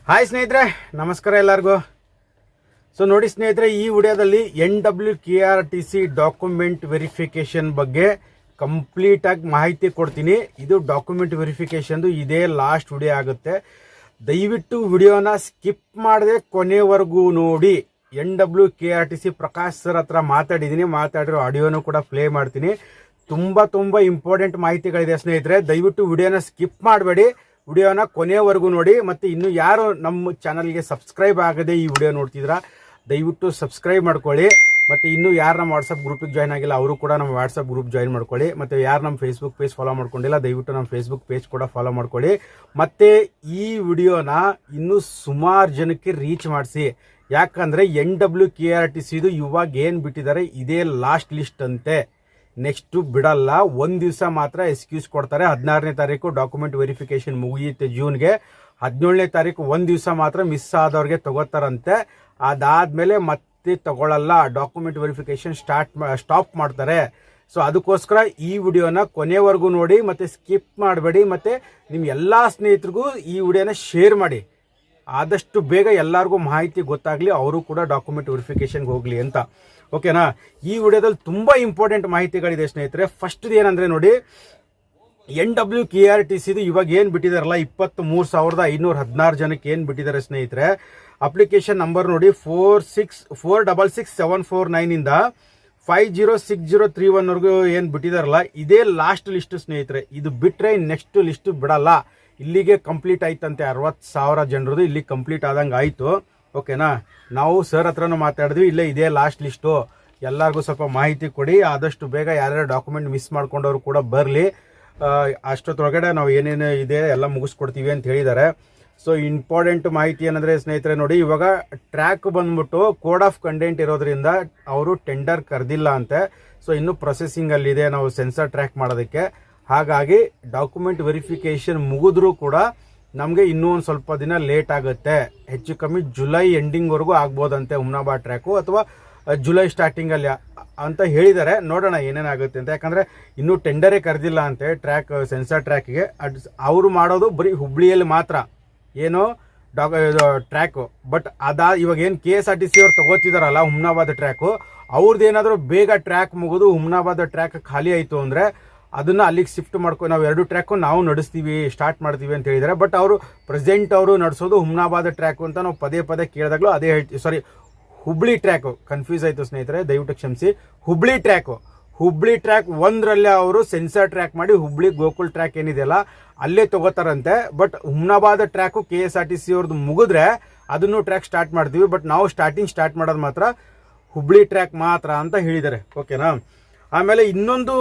Hi ಸ್ನೇಹಿತರೆ, ನಮಸ್ಕಾರ ಎಲ್ಲರಿಗೂ. ಸೊ ನೋಡಿ ಸ್ನೇಹಿತರೆ, ಈ ವಿಡಿಯೋದಲ್ಲಿ NWKRTC ಡಾಕ್ಯುಮೆಂಟ್ ವೆರಿಫಿಕೇಷನ್ ಬಗ್ಗೆ ಕಂಪ್ಲೀಟಾಗಿ ಮಾಹಿತಿ ಕೊಡ್ತೀನಿ. ಇದು ಡಾಕ್ಯುಮೆಂಟ್ ವೆರಿಫಿಕೇಷನ್ದು ಇದೇ ಲಾಸ್ಟ್ ವಿಡಿಯೋ ಆಗುತ್ತೆ. ದಯವಿಟ್ಟು ವಿಡಿಯೋನ ಸ್ಕಿಪ್ ಮಾಡದೆ ಕೊನೆವರೆಗೂ ನೋಡಿ. NWKRTC ಪ್ರಕಾಶ್ ಸರ್ ಹತ್ರ ಮಾತಾಡಿರೋ ಆಡಿಯೋನು ಕೂಡ ಪ್ಲೇ ಮಾಡ್ತೀನಿ. ತುಂಬ ಇಂಪಾರ್ಟೆಂಟ್ ಮಾಹಿತಿಗಳಿದೆ ಸ್ನೇಹಿತರೆ. ದಯವಿಟ್ಟು ವಿಡಿಯೋನ ಸ್ಕಿಪ್ ಮಾಡಬೇಡಿ, ವಿಡಿಯೋನ ಕೊನೆಯವರೆಗೂ ನೋಡಿ. ಮತ್ತು ಇನ್ನು ಯಾರು ನಮ್ಮ ಚಾನಲ್ಗೆ ಸಬ್ಸ್ಕ್ರೈಬ್ ಆಗದೆ ಈ ವಿಡಿಯೋ ನೋಡ್ತಿದ್ರ, ದಯವಿಟ್ಟು ಸಬ್ಸ್ಕ್ರೈಬ್ ಮಾಡ್ಕೊಳ್ಳಿ. ಮತ್ತು ಇನ್ನು ಯಾರು ನಮ್ಮ ವಾಟ್ಸಪ್ ಗ್ರೂಪಿಗೆ ಜಾಯ್ನ್ ಆಗಿಲ್ಲ ಅವರು ಕೂಡ ನಮ್ಮ ವಾಟ್ಸಪ್ ಗ್ರೂಪ್ ಜಾಯ್ನ್ ಮಾಡ್ಕೊಳ್ಳಿ. ಮತ್ತು ಯಾರು ನಮ್ಮ ಫೇಸ್ಬುಕ್ ಪೇಜ್ ಫಾಲೋ ಮಾಡ್ಕೊಂಡಿಲ್ಲ, ದಯವಿಟ್ಟು ನಮ್ಮ ಫೇಸ್ಬುಕ್ ಪೇಜ್ ಕೂಡ ಫಾಲೋ ಮಾಡ್ಕೊಳ್ಳಿ. ಮತ್ತು ಈ ವಿಡಿಯೋನ ಇನ್ನೂ ಸುಮಾರು ಜನಕ್ಕೆ ರೀಚ್ ಮಾಡಿಸಿ. ಯಾಕಂದರೆ NWKRTCದು ಇವಾಗ ಏನು ಬಿಟ್ಟಿದ್ದಾರೆ, ಇದೇ ಲಾಸ್ಟ್ ಲಿಸ್ಟ್ ಅಂತೆ. ನೆಕ್ಸ್ಟು ಬಿಡಲ್ಲ, ಒಂದು ದಿವಸ ಮಾತ್ರ ಎಕ್ಸ್ಕ್ಯೂಸ್ ಕೊಡ್ತಾರೆ. 16ನೇ ತಾರೀಕು ಡಾಕ್ಯುಮೆಂಟ್ ವೆರಿಫಿಕೇಷನ್ ಮುಗಿಯುತ್ತೆ ಜೂನ್ಗೆ. 17ನೇ ತಾರೀಕು ಒಂದು ದಿವಸ ಮಾತ್ರ ಮಿಸ್ ಆದವ್ರಿಗೆ ತಗೋತಾರಂತೆ. ಅದಾದಮೇಲೆ ಮತ್ತೆ ತಗೊಳ್ಳಲ್ಲ, ಡಾಕ್ಯುಮೆಂಟ್ ವೆರಿಫಿಕೇಷನ್ ಸ್ಟಾಪ್ ಮಾಡ್ತಾರೆ. ಸೊ ಅದಕ್ಕೋಸ್ಕರ ಈ ವಿಡಿಯೋನ ಕೊನೆವರೆಗೂ ನೋಡಿ, ಮತ್ತು ಸ್ಕಿಪ್ ಮಾಡಬೇಡಿ. ಮತ್ತು ನಿಮ್ಮ ಎಲ್ಲ ಸ್ನೇಹಿತರಿಗೂ ಈ ವಿಡಿಯೋನ ಶೇರ್ ಮಾಡಿ. ಆದಷ್ಟು ಬೇಗ ಎಲ್ಲರಿಗೂ ಮಾಹಿತಿ ಗೊತ್ತಾಗಲಿ, ಅವರು ಕೂಡ ಡಾಕ್ಯುಮೆಂಟ್ ವೆರಿಫಿಕೇಷನ್ಗೆ ಹೋಗಲಿ ಅಂತ. ಓಕೆನಾ? ಈ ವಿಡಿಯೋದಲ್ಲಿ ತುಂಬ ಇಂಪಾರ್ಟೆಂಟ್ ಮಾಹಿತಿಗಳಿದೆ ಸ್ನೇಹಿತರೆ. ಫಸ್ಟ್ ಏನಂದರೆ ನೋಡಿ, NWKRTCದು ಇವಾಗ ಏನು ಬಿಟ್ಟಿದಾರಲ್ಲ, 23,516 ಜನಕ್ಕೆ ಏನು ಬಿಟ್ಟಿದ್ದಾರೆ ಸ್ನೇಹಿತರೆ. ಅಪ್ಲಿಕೇಶನ್ ನಂಬರ್ ನೋಡಿ 4667449 506031ವರೆಗೂ ಏನು ಬಿಟ್ಟಿದಾರಲ್ಲ, ಇದೇ ಲಾಸ್ಟ್ ಲಿಸ್ಟ್ ಸ್ನೇಹಿತರೆ. ಇದು ಬಿಟ್ಟರೆ ನೆಕ್ಸ್ಟ್ ಲಿಸ್ಟ್ ಬಿಡಲ್ಲ. ಇಲ್ಲಿಗೆ ಕಂಪ್ಲೀಟ್ ಆಯ್ತಂತೆ. 60,000 ಜನರದು ಇಲ್ಲಿ ಕಂಪ್ಲೀಟ್ ಆದಂಗೆ ಆಯಿತು. ಓಕೆನಾ? ನಾವು ಸರ್ ಹತ್ರನೂ ಮಾತಾಡಿದ್ವಿ, ಇದೇ ಲಾಸ್ಟ್ ಲಿಸ್ಟು, ಎಲ್ಲರಿಗೂ ಸ್ವಲ್ಪ ಮಾಹಿತಿ ಕೊಡಿ. ಆದಷ್ಟು ಬೇಗ ಯಾರ್ಯಾರು ಡಾಕ್ಯುಮೆಂಟ್ ಮಿಸ್ ಮಾಡ್ಕೊಂಡವರು ಕೂಡ ಬರಲಿ. ಅಷ್ಟೊತ್ತೊಳಗಡೆ ನಾವು ಏನೇನು ಇದೆ ಎಲ್ಲ ಮುಗಿಸ್ಕೊಡ್ತೀವಿ ಅಂತ ಹೇಳಿದ್ದಾರೆ. ಸೊ ಇಂಪಾರ್ಟೆಂಟ್ ಮಾಹಿತಿ ಏನಂದರೆ ಸ್ನೇಹಿತರೆ ನೋಡಿ, ಇವಾಗ ಟ್ರ್ಯಾಕ್ ಬಂದ್ಬಿಟ್ಟು ಕೋಡ್ ಆಫ್ ಕಂಟೆಂಟ್ ಇರೋದ್ರಿಂದ ಅವರು ಟೆಂಡರ್ ಕರೆದಿಲ್ಲ ಅಂತೆ. ಸೊ ಇನ್ನೂ ಪ್ರೊಸೆಸಿಂಗಲ್ಲಿದೆ ನಾವು ಸೆನ್ಸರ್ ಟ್ರ್ಯಾಕ್ ಮಾಡೋದಕ್ಕೆ. ಹಾಗಾಗಿ ಡಾಕ್ಯುಮೆಂಟ್ ವೆರಿಫಿಕೇಷನ್ ಮುಗಿದ್ರೂ ಕೂಡ ನಮಗೆ ಇನ್ನೂ ಒಂದು ಸ್ವಲ್ಪ ದಿನ ಲೇಟ್ ಆಗುತ್ತೆ. ಹೆಚ್ಚು ಕಮ್ಮಿ ಜುಲೈ ಎಂಡಿಂಗ್ವರೆಗೂ ಆಗ್ಬೋದಂತೆ ಹುಮ್ನಾಬಾದ್ ಟ್ರ್ಯಾಕು, ಅಥವಾ ಜುಲೈ ಸ್ಟಾರ್ಟಿಂಗಲ್ಲಿ ಅಂತ ಹೇಳಿದ್ದಾರೆ. ನೋಡೋಣ ಏನೇನಾಗುತ್ತೆ ಅಂತ. ಯಾಕಂದರೆ ಇನ್ನೂ ಟೆಂಡರೇ ಕರೆದಿಲ್ಲ ಅಂತೆ ಟ್ರ್ಯಾಕ್, ಸೆನ್ಸರ್ ಟ್ರ್ಯಾಕ್ಗೆ. ಅವರು ಮಾಡೋದು ಬರೀ ಹುಬ್ಳಿಯಲ್ಲಿ ಮಾತ್ರ ಏನು ಟ್ರ್ಯಾಕು. ಬಟ್ ಇವಾಗ ಏನು KSRTC ಅವ್ರು ತಗೋತಿದಾರಲ್ಲ ಹುಮ್ನಾಬಾದ್ ಟ್ರ್ಯಾಕು, ಅವ್ರದ್ದು ಏನಾದರೂ ಬೇಗ ಟ್ರ್ಯಾಕ್ ಮುಗಿದು ಹುಮ್ನಾಬಾದ್ ಟ್ರ್ಯಾಕ್ ಖಾಲಿ ಆಯಿತು ಅಂದರೆ ಅದನ್ನು ಅಲ್ಲಿಗೆ ಶಿಫ್ಟ್ ಮಾಡ್ಕೊಂಡು ನಾವು 2 ಟ್ರ್ಯಾಕು ನಾವು ನಡೆಸ್ತೀವಿ, ಸ್ಟಾರ್ಟ್ ಮಾಡ್ತೀವಿ ಅಂತ ಹೇಳಿದ್ದಾರೆ. ಬಟ್ ಅವರು ಪ್ರೆಸೆಂಟ್ ಅವರು ನಡೆಸೋದು ಹುಮ್ನಾಬಾದ್ ಟ್ರ್ಯಾಕು ಅಂತ ನಾವು ಪದೇ ಕೇಳಿದಾಗಲೂ ಅದೇ ಹೇಳ್ತೀವಿ. ಸಾರಿ, ಹುಬ್ಳಿ ಟ್ರ್ಯಾಕು. ಕನ್ಫ್ಯೂಸ್ ಆಯಿತು ಸ್ನೇಹಿತರೆ, ದಯವಿಟ್ಟು ಕ್ಷಮಿಸಿ. ಹುಬ್ಳಿ ಟ್ರ್ಯಾಕ್ 1ರಲ್ಲೇ ಅವರು ಸೆನ್ಸರ್ ಟ್ರ್ಯಾಕ್ ಮಾಡಿ ಹುಬ್ಳಿ ಗೋಕುಲ್ ಟ್ರ್ಯಾಕ್ ಏನಿದೆಯಲ್ಲ ಅಲ್ಲೇ ತಗೋತಾರಂತೆ. ಬಟ್ ಹುಮ್ನಾಬಾದ್ ಟ್ರ್ಯಾಕು KSRTC ಅವ್ರದ್ದು ಮುಗಿದ್ರೆ ಅದನ್ನು ಟ್ರ್ಯಾಕ್ ಸ್ಟಾರ್ಟ್ ಮಾಡ್ತೀವಿ. ಬಟ್ ನಾವು ಸ್ಟಾರ್ಟ್ ಮಾಡೋದು ಮಾತ್ರ ಹುಬ್ಳಿ ಟ್ರ್ಯಾಕ್ ಮಾತ್ರ ಅಂತ ಹೇಳಿದ್ದಾರೆ. ಓಕೆನಾ? ಆಮೇಲೆ ಇನ್ನೊಂದು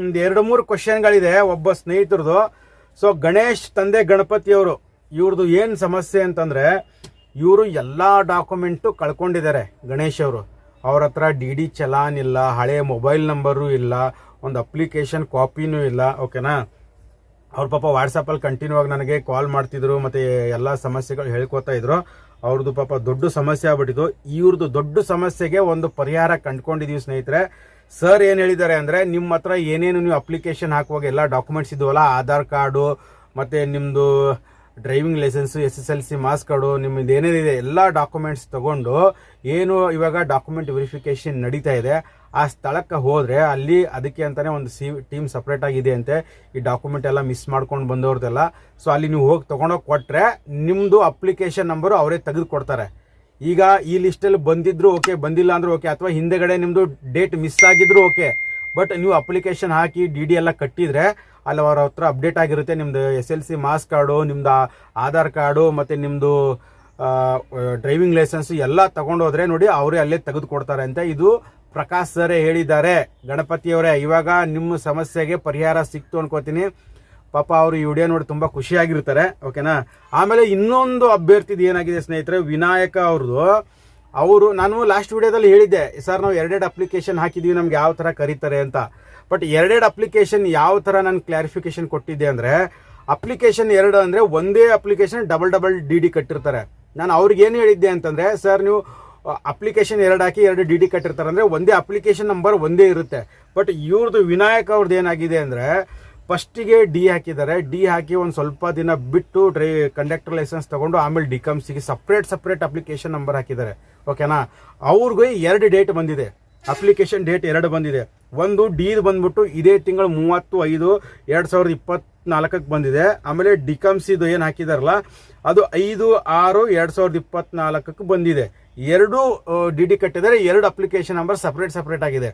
2-3 ಕ್ವಶನ್ಗಳಿದೆ ಒಬ್ಬ ಸ್ನೇಹಿತರದು. ಸೊ ಗಣೇಶ್ ತಂದೆ ಗಣಪತಿಯವರು, ಇವ್ರದ್ದು ಏನು ಸಮಸ್ಯೆ ಅಂತಂದರೆ, ಇವರು ಎಲ್ಲ ಡಾಕ್ಯುಮೆಂಟು ಕಳ್ಕೊಂಡಿದ್ದಾರೆ. ಗಣೇಶ್ ಅವರು, ಅವ್ರ ಹತ್ರ DD ಚಲಾನ್ ಇಲ್ಲ, ಹಳೆ ಮೊಬೈಲ್ ನಂಬರು ಇಲ್ಲ, ಒಂದು ಅಪ್ಲಿಕೇಶನ್ ಕಾಪಿನೂ ಇಲ್ಲ. ಓಕೆನಾ? ಅವ್ರ ಪಾಪ ವಾಟ್ಸಪ್ಪಲ್ಲಿ ಕಂಟಿನ್ಯೂ ಆಗಿ ನನಗೆ ಕಾಲ್ ಮಾಡ್ತಿದ್ರು, ಮತ್ತು ಎಲ್ಲ ಸಮಸ್ಯೆಗಳು ಹೇಳ್ಕೊತಾ ಇದ್ರು. ಅವ್ರದ್ದು ಪಾಪ ದೊಡ್ಡ ಸಮಸ್ಯೆ ಆಗ್ಬಿಟ್ಟಿದ್ದು. ಇವ್ರದ್ದು ದೊಡ್ಡ ಸಮಸ್ಯೆಗೆ ಒಂದು ಪರಿಹಾರ ಕಂಡುಕೊಂಡಿದ್ದೀವಿ ಸ್ನೇಹಿತರೆ. ಸರ್ ಏನು ಹೇಳಿದ್ದಾರೆ ಅಂದರೆ, ನಿಮ್ಮ ಹತ್ರ ಏನೇನು ನೀವು ಅಪ್ಲಿಕೇಶನ್ ಹಾಕುವಾಗ ಎಲ್ಲ ಡಾಕ್ಯುಮೆಂಟ್ಸ್ ಇದ್ವಲ್ಲ, ಆಧಾರ್ ಕಾರ್ಡು, ಮತ್ತು ನಿಮ್ಮದು driving licence, SSLC marks card, ನಿಮ್ಮದು ಏನೇನಿದೆ ಎಲ್ಲ ಡಾಕ್ಯುಮೆಂಟ್ಸ್ ತೊಗೊಂಡು ಏನು ಇವಾಗ ಡಾಕ್ಯುಮೆಂಟ್ ವೆರಿಫಿಕೇಷನ್ ನಡೀತಾ ಇದೆ ಆ ಸ್ಥಳಕ್ಕೆ ಹೋದರೆ ಅಲ್ಲಿ ಅದಕ್ಕೆ ಅಂತಲೇ ಒಂದು ಟೀಮ್ ಸಪ್ರೇಟ್ ಆಗಿದೆ ಅಂತೆ, ಈ ಡಾಕ್ಯುಮೆಂಟ್ ಎಲ್ಲ ಮಿಸ್ ಮಾಡ್ಕೊಂಡು ಬಂದವ್ರದ್ದೆಲ್ಲ. ಸೊ ಅಲ್ಲಿ ನೀವು ಹೋಗಿ ತೊಗೊಂಡೋಗಿ ಕೊಟ್ಟರೆ ನಿಮ್ಮದು ಅಪ್ಲಿಕೇಶನ್ ನಂಬರು ಅವರೇ ತೆಗೆದು ಕೊಡ್ತಾರೆ. ಈಗ ಈ ಲಿಸ್ಟಲ್ಲಿ ಬಂದಿದ್ರು ಓಕೆ, ಬಂದಿಲ್ಲ ಅಂದರೂ ಓಕೆ, ಅಥವಾ ಹಿಂದೆಗಡೆ ನಿಮ್ಮದು ಡೇಟ್ ಮಿಸ್ ಆಗಿದ್ರು ಓಕೆ. ಬಟ್ ನೀವು ಅಪ್ಲಿಕೇಶನ್ ಹಾಕಿ DD ಎಲ್ಲ ಕಟ್ಟಿದರೆ ಅಲ್ಲಿ ಅವ್ರ ಹತ್ರ ಅಪ್ಡೇಟ್ ಆಗಿರುತ್ತೆ. ನಿಮ್ಮದು SLC ಮಾರ್ಕ್ಸ್ ಕಾರ್ಡು, ನಿಮ್ಮದು ಆಧಾರ್ ಕಾರ್ಡು, ಮತ್ತು ನಿಮ್ಮದು ಡ್ರೈವಿಂಗ್ ಲೈಸೆನ್ಸು ಎಲ್ಲ ತೊಗೊಂಡೋದ್ರೆ ನೋಡಿ ಅವರೇ ಅಲ್ಲೇ ತೆಗೆದು ಕೊಡ್ತಾರೆ ಅಂತ. ಇದು ಪ್ರಕಾಶ್ ಸರೇ ಹೇಳಿದ್ದಾರೆ. ಗಣಪತಿಯವರೇ, ಇವಾಗ ನಿಮ್ಮ ಸಮಸ್ಯೆಗೆ ಪರಿಹಾರ ಸಿಕ್ತು ಅನ್ಕೋತೀನಿ. ಪಾಪ ಅವರು ಈ ವಿಡಿಯೋ ನೋಡಿ ತುಂಬ ಖುಷಿಯಾಗಿರ್ತಾರೆ. ಓಕೆನಾ? ಆಮೇಲೆ ಇನ್ನೊಂದು ಅಭ್ಯರ್ಥಿದು ಏನಾಗಿದೆ ಸ್ನೇಹಿತರೆ, ವಿನಾಯಕ ಅವರು ನಾನು ಲಾಸ್ಟ್ ವಿಡಿಯೋದಲ್ಲಿ ಹೇಳಿದ್ದೆ, ಸರ್ ನಾವು 2 ಅಪ್ಲಿಕೇಶನ್ ಹಾಕಿದ್ವಿ, ನಮ್ಗೆ ಯಾವ ಥರ ಕರೀತಾರೆ ಅಂತ. ಬಟ್ 2 ಅಪ್ಲಿಕೇಶನ್ ಯಾವ ಥರ ನಾನು ಕ್ಲಾರಿಫಿಕೇಶನ್ ಕೊಟ್ಟಿದ್ದೆ ಅಂದರೆ, ಅಪ್ಲಿಕೇಶನ್ 2 ಅಂದರೆ ಒಂದೇ ಅಪ್ಲಿಕೇಶನ್ ಡಬಲ್ DD ಕಟ್ಟಿರ್ತಾರೆ. ನಾನು ಅವ್ರಿಗೆ ಏನು ಹೇಳಿದ್ದೆ ಅಂತಂದರೆ, ಸರ್ ನೀವು ಅಪ್ಲಿಕೇಶನ್ 2 ಹಾಕಿ 2 DD ಕಟ್ಟಿರ್ತಾರೆ ಅಂದರೆ ಒಂದೇ ಅಪ್ಲಿಕೇಶನ್ ನಂಬರ್ ಒಂದೇ ಇರುತ್ತೆ. ಬಟ್ ಇವ್ರದ್ದು ವಿನಾಯಕ ಅವ್ರದ್ದು ಏನಾಗಿದೆ ಅಂದರೆ, ಫಸ್ಟಿಗೆ ಡಿ ಹಾಕಿದ್ದಾರೆ. ಡಿ ಹಾಕಿ ಒಂದು ಸ್ವಲ್ಪ ದಿನ ಬಿಟ್ಟು ಕಂಡಕ್ಟರ್ ಲೈಸೆನ್ಸ್ ತಗೊಂಡು ಆಮೇಲೆ ಡಿಕಮ್ಸಿಗೆ ಸಪ್ರೇಟ್ ಅಪ್ಲಿಕೇಶನ್ ನಂಬರ್ ಹಾಕಿದ್ದಾರೆ. ಓಕೆನಾ, ಅವ್ರಿಗೂ 2 ಡೇಟ್ ಬಂದಿದೆ, ಅಪ್ಲಿಕೇಶನ್ ಡೇಟ್ 2 ಬಂದಿದೆ. ಒಂದು ಡಿ ಬಂದ್ಬಿಟ್ಟು ಇದೇ ತಿಂಗಳು 30/5/2024 ಬಂದಿದೆ. ಆಮೇಲೆ ಡಿಕಮ್ಸಿದು ಏನು ಹಾಕಿದಾರಲ್ಲ ಅದು 5/6/2024 ಬಂದಿದೆ. 2 ಡಿ ಕಟ್ಟಿದ್ದಾರೆ, 2 ಅಪ್ಲಿಕೇಶನ್ ನಂಬರ್ ಸಪ್ರೇಟ್ ಆಗಿದೆ.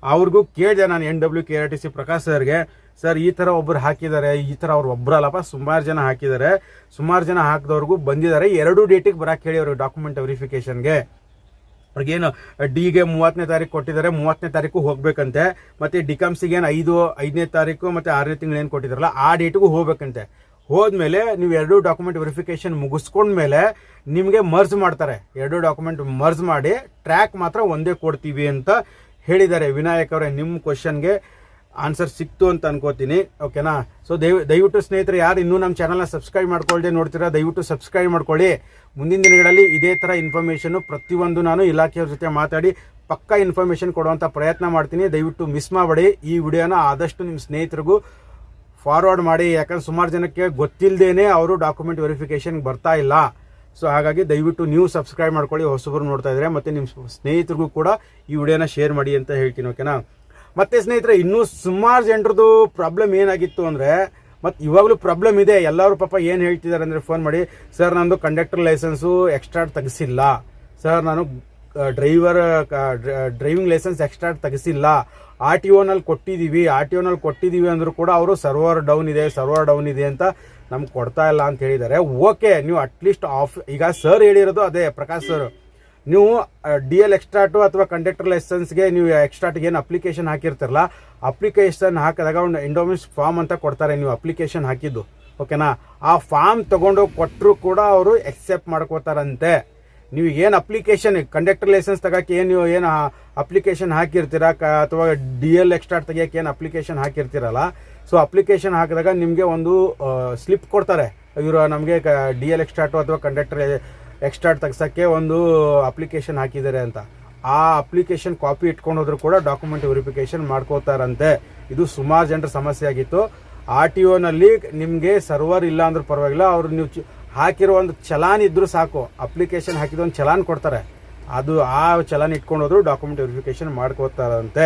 ಅವ್ರಿಗೂ ಕೇಳಿದೆ ನಾನು NWKRTC ಪ್ರಕಾಶ್ ಸರ್ಗೆ, ಸರ್ ಈ ಥರ ಒಬ್ಬರು ಹಾಕಿದ್ದಾರೆ, ಈ ಥರ ಅವ್ರು ಒಬ್ಬರಲ್ಲಪ್ಪ ಸುಮಾರು ಜನ ಹಾಕಿದ್ದಾರೆ, ಸುಮಾರು ಜನ ಹಾಕಿದವ್ರಿಗೂ ಬಂದಿದ್ದಾರೆ, 2 ಡೇಟಿಗೆ ಬರಕ್ಕೆ ಹೇಳಿ ಅವ್ರಿಗೆ ಡಾಕ್ಯುಮೆಂಟ್ ವೆರಿಫಿಕೇಷನ್ಗೆ. ಅವ್ರಿಗೇನು ಡಿಗೆ 30ನೇ ತಾರೀಕು ಕೊಟ್ಟಿದ್ದಾರೆ, 30ನೇ ತಾರೀಕು ಹೋಗ್ಬೇಕಂತೆ. ಮತ್ತು ಡಿಕಮ್ಸಿಗೆ ಏನು 5ನೇ ತಾರೀಕು ಮತ್ತು 6ನೇ ತಿಂಗಳು ಏನು ಕೊಟ್ಟಿದ್ದಾರಲ್ಲ ಆ ಡೇಟಿಗೂ ಹೋಗ್ಬೇಕಂತೆ. ಹೋದ್ಮೇಲೆ ನೀವು 2 ಡಾಕ್ಯುಮೆಂಟ್ ವೆರಿಫಿಕೇಷನ್ ಮುಗಿಸ್ಕೊಂಡ್ಮೇಲೆ ನಿಮಗೆ ಮರ್ಜ್ ಮಾಡ್ತಾರೆ. 2 ಡಾಕ್ಯುಮೆಂಟ್ ಮರ್ಜ್ ಮಾಡಿ ಟ್ರ್ಯಾಕ್ ಮಾತ್ರ ಒಂದೇ ಕೊಡ್ತೀವಿ ಅಂತ ಹೇಳಿದ್ದಾರೆ. ವಿನಾಯಕ್ ಅವರೇ, ನಿಮ್ಮ ಕ್ವಶನ್ಗೆ ಆನ್ಸರ್ ಸಿಕ್ತು ಅಂತ ಅನ್ಕೋತೀನಿ. ಓಕೆನಾ, ಸೊ ದಯವಿಟ್ಟು ಸ್ನೇಹಿತರೆ ಯಾರು ಇನ್ನೂ ನಮ್ಮ ಚಾನಲ್ನ ಸಬ್ಸ್ಕ್ರೈಬ್ ಮಾಡ್ಕೊಳ್ದೆ ನೋಡ್ತೀರಾ ದಯವಿಟ್ಟು ಸಬ್ಸ್ಕ್ರೈಬ್ ಮಾಡ್ಕೊಳ್ಳಿ. ಮುಂದಿನ ದಿನಗಳಲ್ಲಿ ಇದೇ ಥರ ಇನ್ಫಾರ್ಮೇಷನ್ನು ಪ್ರತಿಯೊಂದು ನಾನು ಇಲಾಖೆಯವ್ರ ಜೊತೆ ಮಾತಾಡಿ ಪಕ್ಕಾ ಇನ್ಫಾರ್ಮೇಷನ್ ಕೊಡುವಂಥ ಪ್ರಯತ್ನ ಮಾಡ್ತೀನಿ. ದಯವಿಟ್ಟು ಮಿಸ್ ಮಾಡಬೇಡಿ. ಈ ವಿಡಿಯೋನ ಆದಷ್ಟು ನಿಮ್ಮ ಸ್ನೇಹಿತರಿಗೂ ಫಾರ್ವರ್ಡ್ ಮಾಡಿ, ಯಾಕಂದ್ರೆ ಸುಮಾರು ಜನಕ್ಕೆ ಗೊತ್ತಿಲ್ಲದೇನೆ ಅವರು ಡಾಕ್ಯುಮೆಂಟ್ ವೆರಿಫಿಕೇಷನ್ಗೆ ಬರ್ತಾ ಇಲ್ಲ. ಸೊ ಹಾಗಾಗಿ ದಯವಿಟ್ಟು ನೀವು ಸಬ್ಸ್ಕ್ರೈಬ್ ಮಾಡ್ಕೊಳ್ಳಿ ಹೊಸಬರು ನೋಡ್ತಾ ಇದ್ರೆ, ಮತ್ತು ನಿಮ್ಮ ಸ್ನೇಹಿತರಿಗೂ ಕೂಡ ಈ ವಿಡಿಯೋನ ಶೇರ್ ಮಾಡಿ ಅಂತ ಹೇಳ್ತೀನಿ. ಓಕೆನಾ, ಮತ್ತೆ ಸ್ನೇಹಿತರೆ ಇನ್ನೂ ಸುಮಾರು ಜನರದು ಪ್ರಾಬ್ಲಮ್ ಏನಾಗಿತ್ತು ಅಂದರೆ, ಮತ್ತು ಇವಾಗಲೂ ಪ್ರಾಬ್ಲಮ್ ಇದೆ. ಎಲ್ಲರೂ ಪಾಪ ಏನು ಹೇಳ್ತಿದ್ದಾರೆ ಅಂದರೆ ಫೋನ್ ಮಾಡಿ, ಸರ್ ನಂದು ಕಂಡಕ್ಟರ್ ಲೈಸೆನ್ಸು ಎಕ್ಸ್ಟ್ರಾ ತೆಗೆಸಿಲ್ಲ, ಸರ್ ನಾನು ಡ್ರೈವಿಂಗ್ ಲೈಸೆನ್ಸ್ ಎಕ್ಸ್ಟ್ರಾ ತೆಗೆಸಿಲ್ಲ, RTO ನಲ್ಲಿ ಕೊಟ್ಟಿದ್ದೀವಿ ಅಂದರೂ ಕೂಡ ಅವರು ಸರ್ವರ್ ಡೌನ್ ಇದೆ ಅಂತ ನಮ್ಗೆ ಕೊಡ್ತಾ ಇಲ್ಲ ಅಂತ ಹೇಳಿದ್ದಾರೆ. ಓಕೆ, ನೀವು ಅಟ್ಲೀಸ್ಟ್ ಈಗ ಸರ್ ಹೇಳಿರೋದು ಅದೇ, ಪ್ರಕಾಶ್ ಸರ್, ನೀವು DL ಎಕ್ಸ್ಟ್ರಾಟು ಅಥವಾ ಕಂಡಕ್ಟರ್ ಲೈಸೆನ್ಸ್ಗೆ ನೀವು ಎಕ್ಸ್ಟ್ರಾಟ್ಗೆ ಏನು ಅಪ್ಲಿಕೇಶನ್ ಹಾಕಿರ್ತಾರಲ್ಲ, ಅಪ್ಲಿಕೇಶನ್ ಹಾಕಿದಾಗ ಒಂದು ಎಂಡೋಮೆಂಟ್ಸ್ ಫಾರ್ಮ್ ಅಂತ ಕೊಡ್ತಾರೆ ನೀವು ಅಪ್ಲಿಕೇಶನ್ ಹಾಕಿದ್ದು. ಓಕೆನಾ, ಆ ಫಾರ್ಮ್ ತಗೊಂಡು ಕೊಟ್ಟರು ಕೂಡ ಅವರು ಎಕ್ಸೆಪ್ಟ್ ಮಾಡ್ಕೋತಾರಂತೆ. ನೀವು ಏನು ಅಪ್ಲಿಕೇಶನ್ ಕಂಡಕ್ಟರ್ ಲೈಸೆನ್ಸ್ ತಗೋಕ್ಕೆ ಏನು ಅಪ್ಲಿಕೇಶನ್ ಹಾಕಿರ್ತೀರಾ, ಅಥವಾ DL ಎಕ್ಸ್ಟ್ರಾಟ್ ತೆಗಿಯೋಕೆ ಏನು ಅಪ್ಲಿಕೇಶನ್ ಹಾಕಿರ್ತೀರಲ್ಲ, ಸೊ ಅಪ್ಲಿಕೇಶನ್ ಹಾಕಿದಾಗ ನಿಮಗೆ ಒಂದು ಸ್ಲಿಪ್ ಕೊಡ್ತಾರೆ, ಇವರು ನಮಗೆ DL ಎಕ್ಸ್ಟ್ರಾಟು ಅಥವಾ ಕಂಡಕ್ಟರ್ ಎಕ್ಸ್ಟ್ರಾಟ್ ತೆಗ್ಸೋಕ್ಕೆ ಒಂದು ಅಪ್ಲಿಕೇಶನ್ ಹಾಕಿದ್ದಾರೆ ಅಂತ. ಆ ಅಪ್ಲಿಕೇಶನ್ ಕಾಪಿ ಇಟ್ಕೊಂಡು ಹೋದ್ರು ಕೂಡ ಡಾಕ್ಯುಮೆಂಟ್ ವೆರಿಫಿಕೇಶನ್ ಮಾಡ್ಕೋತಾರಂತೆ. ಇದು ಸುಮಾರು ಜನರ ಸಮಸ್ಯೆ ಆಗಿತ್ತು. RTO ನಲ್ಲಿ ನಿಮಗೆ ಸರ್ವರ್ ಇಲ್ಲ ಅಂದ್ರೂ ಪರವಾಗಿಲ್ಲ, ಅವರು ನೀವು ಹಾಕಿರೋ ಒಂದು ಚಲಾನ್ ಇದ್ರೂ ಸಾಕು, ಅಪ್ಲಿಕೇಶನ್ ಹಾಕಿದ ಒಂದು ಚಲಾನ್ ಕೊಡ್ತಾರೆ, ಅದು ಆ ಚಲಾನ್ ಇಟ್ಕೊಂಡು ಹೋದ್ರು ಡಾಕ್ಯುಮೆಂಟ್ ವೆರಿಫಿಕೇಶನ್ ಮಾಡ್ಕೋತಾರಂತೆ.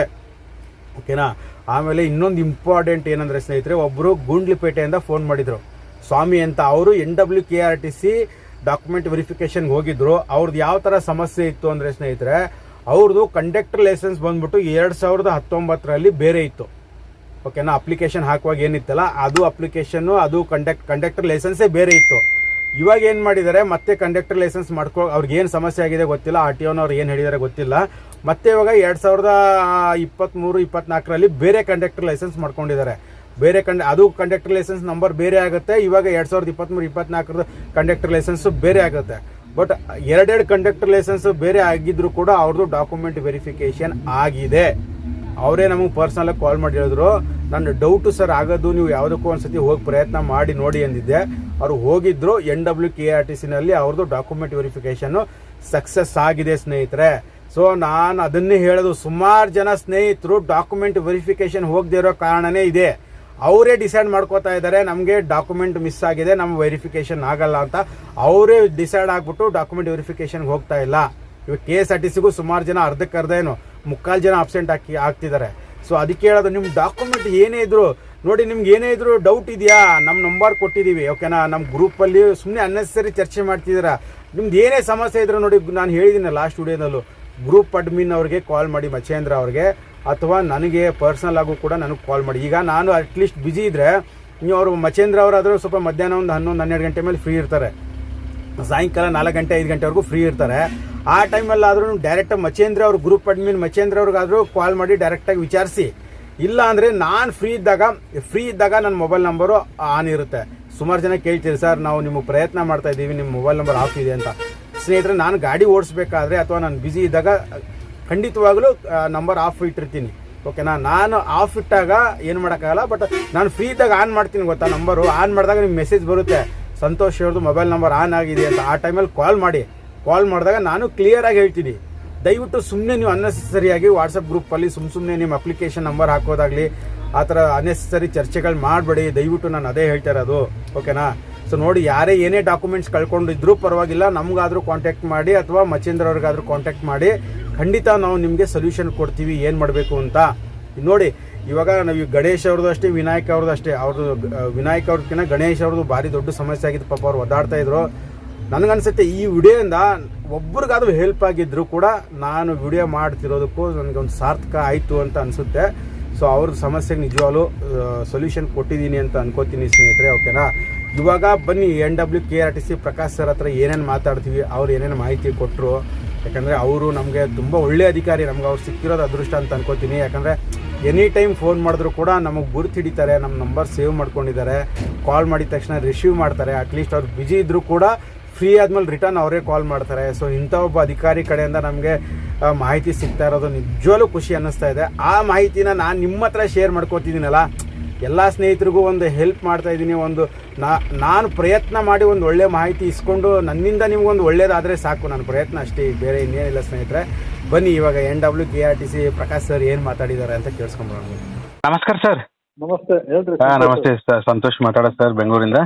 ಓಕೆನಾ, ಆಮೇಲೆ ಇನ್ನೊಂದು ಇಂಪಾರ್ಟೆಂಟ್ ಏನಂದರೆ ಸ್ನೇಹಿತರೆ, ಒಬ್ಬರು ಗುಂಡ್ಲಿಪೇಟೆಯಿಂದ ಫೋನ್ ಮಾಡಿದರು, ಸ್ವಾಮಿ ಅಂತ. ಅವರು NWKRTC ಡಾಕ್ಯುಮೆಂಟ್ ವೆರಿಫಿಕೇಷನ್ಗೆ ಹೋಗಿದ್ರು. ಅವ್ರದ್ದು ಯಾವ ಥರ ಸಮಸ್ಯೆ ಇತ್ತು ಅಂದರೆ ಸ್ನೇಹಿತರೆ, ಅವ್ರದ್ದು ಕಂಡಕ್ಟರ್ ಲೈಸೆನ್ಸ್ ಬಂದ್ಬಿಟ್ಟು 2019ರಲ್ಲಿ ಬೇರೆ ಇತ್ತು. ಓಕೆನಾ, ಅಪ್ಲಿಕೇಶನ್ ಹಾಕುವಾಗ ಏನಿತ್ತಲ್ಲ ಅದು ಅಪ್ಲಿಕೇಶನ್ನು, ಅದು ಕಂಡಕ್ಟರ್ ಲೈಸೆನ್ಸೇ ಬೇರೆ ಇತ್ತು. ಇವಾಗ ಏನು ಮಾಡಿದ್ದಾರೆ, ಮತ್ತೆ ಕಂಡಕ್ಟರ್ ಲೈಸೆನ್ಸ್ ಅವ್ರಿಗೆ ಏನು ಸಮಸ್ಯೆ ಆಗಿದೆ ಗೊತ್ತಿಲ್ಲ, RTOನವ್ರು ಏನು ಹೇಳಿದ್ದಾರೆ ಗೊತ್ತಿಲ್ಲ, ಮತ್ತೆ ಇವಾಗ 2023-24ರಲ್ಲಿ ಬೇರೆ ಕಂಡಕ್ಟರ್ ಲೈಸೆನ್ಸ್ ಮಾಡ್ಕೊಂಡಿದ್ದಾರೆ. ಅದು ಕಂಡಕ್ಟರ್ ಲೈಸೆನ್ಸ್ ನಂಬರ್ ಬೇರೆ ಆಗುತ್ತೆ. ಇವಾಗ 2023-24 ಕಂಡಕ್ಟರ್ ಲೈಸೆನ್ಸ್ ಬೇರೆ ಆಗುತ್ತೆ. ಬಟ್ 2 ಕಂಡಕ್ಟರ್ ಲೈಸೆನ್ಸ್ ಬೇರೆ ಆಗಿದ್ರು ಕೂಡ ಅವ್ರದ್ದು ಡಾಕ್ಯುಮೆಂಟ್ ವೆರಿಫಿಕೇಶನ್ ಆಗಿದೆ. ಅವರೇ ನಮಗೆ ಪರ್ಸನಲಾಗಿ ಕಾಲ್ ಮಾಡಿ ಹೇಳಿದ್ರು, ನನ್ನ ಡೌಟು ಸರ್ ಆಗೋದು, ನೀವು ಯಾವುದಕ್ಕೂ ಒಂದ್ಸತಿ ಹೋಗಿ ಪ್ರಯತ್ನ ಮಾಡಿ ನೋಡಿ ಅಂದಿದ್ದೆ. ಅವರು ಹೋಗಿದ್ರು, NWKRTCನಲ್ಲಿ ಅವ್ರದ್ದು ಡಾಕ್ಯುಮೆಂಟ್ ವೆರಿಫಿಕೇಶನ್ನು ಸಕ್ಸಸ್ ಆಗಿದೆ ಸ್ನೇಹಿತರೆ. ಸೊ ನಾನು ಅದನ್ನೇ ಹೇಳೋದು, ಸುಮಾರು ಜನ ಸ್ನೇಹಿತರು ಡಾಕ್ಯುಮೆಂಟ್ ವೆರಿಫಿಕೇಶನ್ ಹೋಗದೇ ಇರೋ ಕಾರಣನೇ ಇದೆ. ಅವರೇ ಡಿಸೈಡ್ ಮಾಡ್ಕೋತಾ ಇದ್ದಾರೆ, ನಮಗೆ ಡಾಕ್ಯುಮೆಂಟ್ ಮಿಸ್ ಆಗಿದೆ, ನಮ್ಮ ವೆರಿಫಿಕೇಶನ್ ಆಗಲ್ಲ ಅಂತ. ಅವರೇ ಡಿಸೈಡ್ ಆಗಿಬಿಟ್ಟು ಡಾಕ್ಯುಮೆಂಟ್ ವೆರಿಫಿಕೇಶನ್ಗೆ ಹೋಗ್ತಾ ಇಲ್ಲ. ಇವಾಗ KSRTCಗೂ ಸುಮಾರು ಜನ ಅರ್ಧಕ್ಕರ್ಧ ಏನು 3/4 ಜನ ಅಬ್ಸೆಂಟ್ ಆಗ್ತಿದ್ದಾರೆ. ಸೊ ಅದಕ್ಕೆ ಹೇಳೋದು, ನಿಮ್ಮ ಡಾಕ್ಯುಮೆಂಟ್ ಏನೇ ಇದ್ರು ನೋಡಿ, ನಿಮ್ಗೆ ಏನೇ ಇದ್ರು ಡೌಟ್ ಇದೆಯಾ, ನಮ್ಮ ನಂಬರ್ ಕೊಟ್ಟಿದ್ದೀವಿ. ಓಕೆನಾ, ನಮ್ಮ ಗ್ರೂಪಲ್ಲಿ ಸುಮ್ಮನೆ ಅನ್ನೆಸರಿ ಚರ್ಚೆ ಮಾಡ್ತಿದ್ದೀರಾ. ನಿಮ್ದು ಏನೇ ಸಮಸ್ಯೆ ಇದ್ರು ನೋಡಿ, ನಾನು ಹೇಳಿದ್ದೀನಿ ಲಾಸ್ಟ್ ವಿಡಿಯೋದಲ್ಲೂ, ಗ್ರೂಪ್ ಅಡ್ಮಿನ್ ಅವ್ರಿಗೆ ಕಾಲ್ ಮಾಡಿ, ಮಚೇಂದ್ರ ಅವ್ರಿಗೆ, ಅಥವಾ ನನಗೆ ಪರ್ಸನಲ್ ಆಗು ಕೂಡ ನನಗೆ ಕಾಲ್ ಮಾಡಿ. ಈಗ ನಾನು ಅಟ್ಲೀಸ್ಟ್ ಬ್ಯುಸಿ ಇದ್ದರೆ, ನೀವು ಅವರು ಮಚೇಂದ್ರ ಅವರಾದರೂ ಸ್ವಲ್ಪ ಮಧ್ಯಾಹ್ನ ಒಂದು 11-12 ಗಂಟೆ ಮೇಲೆ ಫ್ರೀ ಇರ್ತಾರೆ, ಸಾಯಂಕಾಲ 4 ಗಂಟೆ 5 ಗಂಟೆವರೆಗೂ ಫ್ರೀ ಇರ್ತಾರೆ. ಆ ಟೈಮಲ್ಲಾದರೂ ಡೈರೆಕ್ಟ್ ಮಚೇಂದ್ರ ಅವ್ರ ಗ್ರೂಪ್ ಅಡ್ಮಿನ್ ಮಚೇಂದ್ರ ಅವ್ರಿಗಾದರೂ ಕಾಲ್ ಮಾಡಿ ಡೈರೆಕ್ಟಾಗಿ ವಿಚಾರಿಸಿ. ಇಲ್ಲ ಅಂದರೆ ನಾನು ಫ್ರೀ ಇದ್ದಾಗ ನನ್ನ ಮೊಬೈಲ್ ನಂಬರು ಆನ್ ಇರುತ್ತೆ. ಸುಮಾರು ಜನ ಕೇಳ್ತೀರಿ, ಸರ್ ನಾವು ನಿಮಗೆ ಪ್ರಯತ್ನ ಮಾಡ್ತಾ ಇದ್ದೀವಿ, ನಿಮ್ಮ ಮೊಬೈಲ್ ನಂಬರ್ ಆಫ್ ಇದೆ ಅಂತ. ಸ್ನೇಹಿತರೆ, ನಾನು ಗಾಡಿ ಓಡಿಸ್ಬೇಕಾದ್ರೆ ಅಥವಾ ನಾನು ಬ್ಯುಸಿ ಇದ್ದಾಗ ಖಂಡಿತವಾಗಲೂ ನಂಬರ್ ಆಫ್ ಇಟ್ಟಿರ್ತೀನಿ. ಓಕೆನಾ, ನಾನು ಆಫ್ ಇಟ್ಟಾಗ ಏನು ಮಾಡೋಕ್ಕಾಗಲ್ಲ, ಬಟ್ ನಾನು ಫ್ರೀ ಇದ್ದಾಗ ಆನ್ ಮಾಡ್ತೀನಿ ಗೊತ್ತಾ. ನಂಬರು ಆನ್ ಮಾಡಿದಾಗ ನಿಮ್ಗೆ ಮೆಸೇಜ್ ಬರುತ್ತೆ, ಸಂತೋಷ್ ಅವ್ರದ್ದು ಮೊಬೈಲ್ ನಂಬರ್ ಆನ್ ಆಗಿದೆ ಅಂತ. ಆ ಟೈಮಲ್ಲಿ ಕಾಲ್ ಮಾಡಿದಾಗ ನಾನು ಕ್ಲಿಯರಾಗಿ ಹೇಳ್ತೀನಿ. ದಯವಿಟ್ಟು ಸುಮ್ಮನೆ ನೀವು ಅನ್ನೆಸರಿಯಾಗಿ ವಾಟ್ಸಪ್ ಗ್ರೂಪಲ್ಲಿ ಸುಮ್ಮನೆ ನಿಮ್ಮ ಅಪ್ಲಿಕೇಶನ್ ನಂಬರ್ ಹಾಕೋದಾಗಲಿ ಆ ಥರ ಅನ್ನೆಸರಿ ಚರ್ಚೆಗಳು ಮಾಡಬೇಡಿ ದಯವಿಟ್ಟು. ನಾನು ಅದೇ ಹೇಳ್ತಾ ಇರೋದು, ಓಕೆನಾ? ಸೊ ನೋಡಿ, ಯಾರೇ ಏನೇ ಡಾಕ್ಯುಮೆಂಟ್ಸ್ ಕಳ್ಕೊಂಡಿದ್ರೂ ಪರವಾಗಿಲ್ಲ, ನಮಗಾದರೂ ಕಾಂಟ್ಯಾಕ್ಟ್ ಮಾಡಿ ಅಥವಾ ಮಚೇಂದ್ರ ಅವ್ರಿಗಾದ್ರೂ ಕಾಂಟ್ಯಾಕ್ಟ್ ಮಾಡಿ, ಖಂಡಿತ ನಾವು ನಿಮಗೆ ಸೊಲ್ಯೂಷನ್ ಕೊಡ್ತೀವಿ ಏನು ಮಾಡಬೇಕು ಅಂತ. ನೋಡಿ, ಇವಾಗ ನಾವು ಗಣೇಶ್ ಅವ್ರದ್ದು ಅಷ್ಟೇ, ವಿನಾಯಕ್ ಅವ್ರದ್ದು ಅಷ್ಟೇ. ವಿನಾಯಕ್ ಅವ್ರಕ್ಕಿಂತ ಗಣೇಶ್ ಅವ್ರದ್ದು ಭಾರಿ ದೊಡ್ಡ ಸಮಸ್ಯೆ ಆಗಿತ್ತು. ಪಾಪ ಅವ್ರು ಒದ್ದಾಡ್ತಾ ಇದ್ರು. ನನಗನ್ಸುತ್ತೆ ಈ ವಿಡಿಯೋಯಿಂದ ಒಬ್ರಿಗಾದ್ರೂ ಹೆಲ್ಪ್ ಆಗಿದ್ರು ಕೂಡ ನಾನು ವಿಡಿಯೋ ಮಾಡ್ತಿರೋದಕ್ಕೂ ನನಗೊಂದು ಸಾರ್ಥಕ ಆಯಿತು ಅಂತ ಅನಿಸುತ್ತೆ. ಸೊ ಅವ್ರ ಸಮಸ್ಯೆಗೆ ನಿಜವಾಗ್ಲೂ ಸೊಲ್ಯೂಷನ್ ಕೊಟ್ಟಿದ್ದೀನಿ ಅಂತ ಅನ್ಕೋತೀನಿ ಸ್ನೇಹಿತರೆ, ಓಕೆನಾ? ಇವಾಗ ಬನ್ನಿ NWKRTC ಪ್ರಕಾಶ್ ಸರ್ ಹತ್ರ ಏನೇನು ಮಾತಾಡ್ತೀವಿ, ಅವ್ರು ಏನೇನು ಮಾಹಿತಿ ಕೊಟ್ಟರು. ಯಾಕಂದರೆ ಅವರು ನಮಗೆ ತುಂಬ ಒಳ್ಳೆಯ ಅಧಿಕಾರಿ, ನಮ್ಗೆ ಅವ್ರು ಸಿಕ್ಕಿರೋದು ಅದೃಷ್ಟ ಅಂತ ಅನ್ಕೋತೀನಿ. ಯಾಕಂದರೆ ಎನಿ ಟೈಮ್ ಫೋನ್ ಮಾಡಿದ್ರು ಕೂಡ ನಮಗೆ ಗುರ್ತು ಹಿಡಿತಾರೆ, ನಮ್ಮ ನಂಬರ್ ಸೇವ್ ಮಾಡ್ಕೊಂಡಿದ್ದಾರೆ, ಕಾಲ್ ಮಾಡಿದ ತಕ್ಷಣ ರಿಸೀವ್ ಮಾಡ್ತಾರೆ. ಅಟ್ಲೀಸ್ಟ್ ಅವ್ರು ಬ್ಯುಸಿ ಇದ್ದರೂ ಕೂಡ ಫ್ರೀ ಆದಮೇಲೆ ರಿಟರ್ನ್ ಅವರೇ ಕಾಲ್ ಮಾಡ್ತಾರೆ. ಸೊ ಇಂಥ ಒಬ್ಬ ಅಧಿಕಾರಿ ಕಡೆಯಿಂದ ನಮಗೆ ಮಾಹಿತಿ ಸಿಗ್ತಾ ಇರೋದು ನಿಜವಾಗ್ಲೂ ಖುಷಿ ಅನ್ನಿಸ್ತಾ ಇದೆ. ಆ ಮಾಹಿತಿನ ನಾನು ನಿಮ್ಮ ಹತ್ರ ಶೇರ್ ಮಾಡ್ಕೋತಿದ್ದೀನಲ್ಲ, ಎಲ್ಲ ಸ್ನೇಹಿತರಿಗೂ ಒಂದು ಹೆಲ್ಪ್ ಮಾಡ್ತಾಯಿದ್ದೀನಿ. ಒಂದು ನಾನು ಪ್ರಯತ್ನ ಮಾಡಿ ಒಂದು ಒಳ್ಳೆ ಮಾಹಿತಿ ಇಸ್ಕೊಂಡು ನನ್ನಿಂದ ನಿಮ್ಗೊಂದು ಒಳ್ಳೇದಾದರೆ ಸಾಕು. ನನ್ನ ಪ್ರಯತ್ನ ಅಷ್ಟೇ, ಬೇರೆ ಇನ್ನೇನಿಲ್ಲ ಸ್ನೇಹಿತರೆ. ಬನ್ನಿ ಇವಾಗ NWKRTC ಪ್ರಕಾಶ್ ಸರ್ ಏನು ಮಾತಾಡಿದ್ದಾರೆ ಅಂತ ಕೇಳಿಸ್ಕೊಂಬರೋಣ. ನಮಸ್ಕಾರ ಸರ್. ನಮಸ್ತೆ, ಹೇಳ್ರಿ. ನಮಸ್ತೆ ಸರ್, ಸಂತೋಷ್ ಮಾತಾಡೋದು ಸರ್, ಬೆಂಗಳೂರಿಂದ.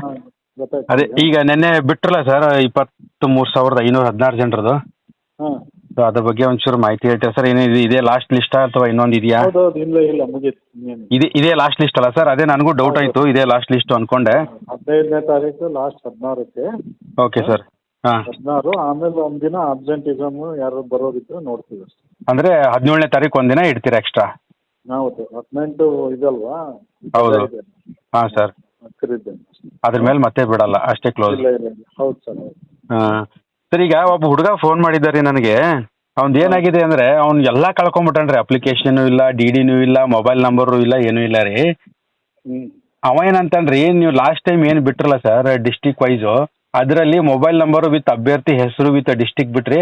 ಅದೇ ಈಗ ನೆನ್ನೆ ಬಿಟ್ರಲ್ಲ ಸರ್ 23,516 ಜನರದು. ಅದ್ರ ಬಗ್ಗೆ ಒಂಚೂರು ಮಾಹಿತಿ ಹೇಳ್ತೀರಾ ಸರ್? ಏನು ಇದೇ ಲಾಸ್ಟ್ ಲಿಸ್ಟಾ ಅಥವಾ ಇನ್ನೊಂದು ಇದೆಯಾ? ಇಲ್ಲ ಮುಗೀತು. ಇದೇ ಲಾಸ್ಟ್ ಲಿಸ್ಟ್ ಅಲ್ಲ ಸರ್? ಅದೇ ನನಗೂ ಡೌಟ್ ಆಯ್ತು, ಇದೇ ಲಾಸ್ಟ್ ಲಿಸ್ಟ್ ಅನ್ಕೊಂಡೆ. 15ನೇ ತಾರೀಕು ಲಾಸ್ಟ್ 16ಕ್ಕೆ. Okay sir. ಹಾಂ, 16. ಆಮೇಲೆ ಒಂದಿನ ಅಬ್ಸೆಂಟಿಸಮ್ ಯಾರು ಬರೋದಿದ್ರೆ ನೋಡ್ತೀವಿ ಅಷ್ಟೇ. ಅಂದ್ರೆ 17ನೇ ತಾರೀಕು ಒಂದಿನ ಇಡ್ತೀರಾ ಎಕ್ಸ್ಟ್ರಾ? ಹೌದು, 18 ಇದಲ್ವಾ? ಹೌದು. ಹಾಂ ಸರ್, ಕರೀತೇನೆ. ಅದ್ರ ಮೇಲೆ ಮತ್ತೆ ಬಿಡಲ್ಲ, ಅಷ್ಟೇ ಕ್ಲೋಸ್? ಇಲ್ಲ. ಹೌದು ಸರ್. ಹಾಂ ಸರ್, ಈಗ ಒಬ್ಬ ಹುಡುಗ ಫೋನ್ ಮಾಡಿದ್ದಾರೆ ನನಗೆ. ಅವ್ನು ಏನಾಗಿದೆ ಅಂದರೆ ಅವ್ನು ಎಲ್ಲ ಕಳ್ಕೊಂಬಿಟ್ಟಾನ್ರಿ. ಅಪ್ಲಿಕೇಶನು ಇಲ್ಲ, DDನೂ ಇಲ್ಲ, ಮೊಬೈಲ್ ನಂಬರು ಇಲ್ಲ, ಏನೂ ಇಲ್ಲ ರೀ. ಅವ ಏನಂತನ್ರಿ, ನೀವು ಲಾಸ್ಟ್ ಟೈಮ್ ಏನು ಬಿಟ್ರಲ್ಲ ಸರ್ ಡಿಸ್ಟಿಕ್ ವೈಸು, ಅದರಲ್ಲಿ ಮೊಬೈಲ್ ನಂಬರು ವಿತ್ ಅಭ್ಯರ್ಥಿ ಹೆಸರು ವಿತ್ ಡಿಸ್ಟಿಕ್ ಬಿಟ್ರಿ,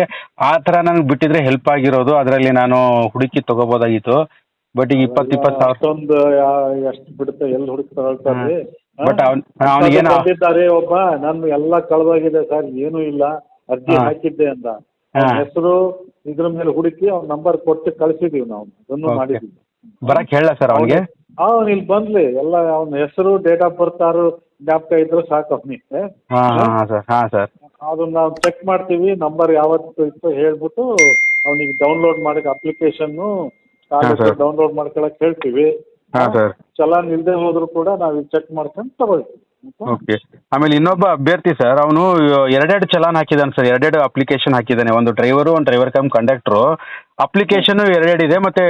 ಆ ಥರ ನನಗೆ ಬಿಟ್ಟಿದ್ರೆ ಹೆಲ್ಪ್ ಆಗಿರೋದು. ಅದರಲ್ಲಿ ನಾನು ಹುಡುಕಿ ತಗೋಬೋದಾಗಿತ್ತು. ಬಟ್ ಈಗ 20,000 ಅಷ್ಟೊಂದು ಎಷ್ಟು ಬಿಡುತ್ತೆ, ಎಲ್ಲಿ ಹುಡುಕಿ ತಗೊಳ್ತಾರೆ. ಬಟ್ ಅವನಿಗೇನು ಒಬ್ಬ ನಾನು ಎಲ್ಲ ಕಳೆದೋಗಿದೆ ಸರ್, ಏನೂ ಇಲ್ಲ, ಅರ್ಜಿ ಹಾಕಿದ್ದೆ ಅಂತ ಹೆಸರು ಇದ್ರ ಮೇಲೆ ಹುಡುಕಿ ಅವ್ನ ನಂಬರ್ ಕೊಟ್ಟು ಕಳಿಸಿದೀವಿ ನಾವು. ಅದನ್ನು ಮಾಡಿದ್ವಿ. ಬರಕ್ ಹೇಳ ಸರ್ ಅವನಿಗೆ? ಅವ್ನು ಇಲ್ಲಿ ಬಂದ್ಲಿ, ಎಲ್ಲ ಅವನ ಹೆಸರು ಡೇಟ್ ಆಫ್ ಬರ್ತ್ ಜ್ಞಾಪಕ ಇದ್ರೆ ಸಾಕು ಅವನಿಗೆ. ಅದನ್ನ ನಾವು ಚೆಕ್ ಮಾಡ್ತೀವಿ. ನಂಬರ್ ಯಾವತ್ತು ಇತ್ತು ಹೇಳ್ಬಿಟ್ಟು ಅವನಿಗೆ ಡೌನ್ಲೋಡ್ ಮಾಡಕ್ಕೆ ಅಪ್ಲಿಕೇಶನ್ನು ಡೌನ್ಲೋಡ್ ಮಾಡ್ಕೊಳಕ್ ಹೇಳ್ತೀವಿ. ಚಲಾನ್ ಇಲ್ಲದೆ ಹೋದ್ರು ಕೂಡ ನಾವು ಚೆಕ್ ಮಾಡ್ಕೊಂಡು ತಗೊಳ್ತೀವಿ. ಓಕೆ. ಆಮೇಲೆ ಇನ್ನೊಬ್ಬ ಅಭ್ಯರ್ಥಿ ಸರ್, ಅವನು 2 ಚಲಾನ್ ಹಾಕಿದಾನೆ ಸರ್, 2 ಅಪ್ಲಿಕೇಶನ್ ಹಾಕಿದ್ದಾನೆ. ಒಂದು ಡ್ರೈವರು, ಒಂದು ಡ್ರೈವರ್ ಕಮ್ ಕಂಡಕ್ಟ್ರು. ಅಪ್ಲಿಕೇಶನ್ 2 ಇದೆ, ಮತ್ತೆ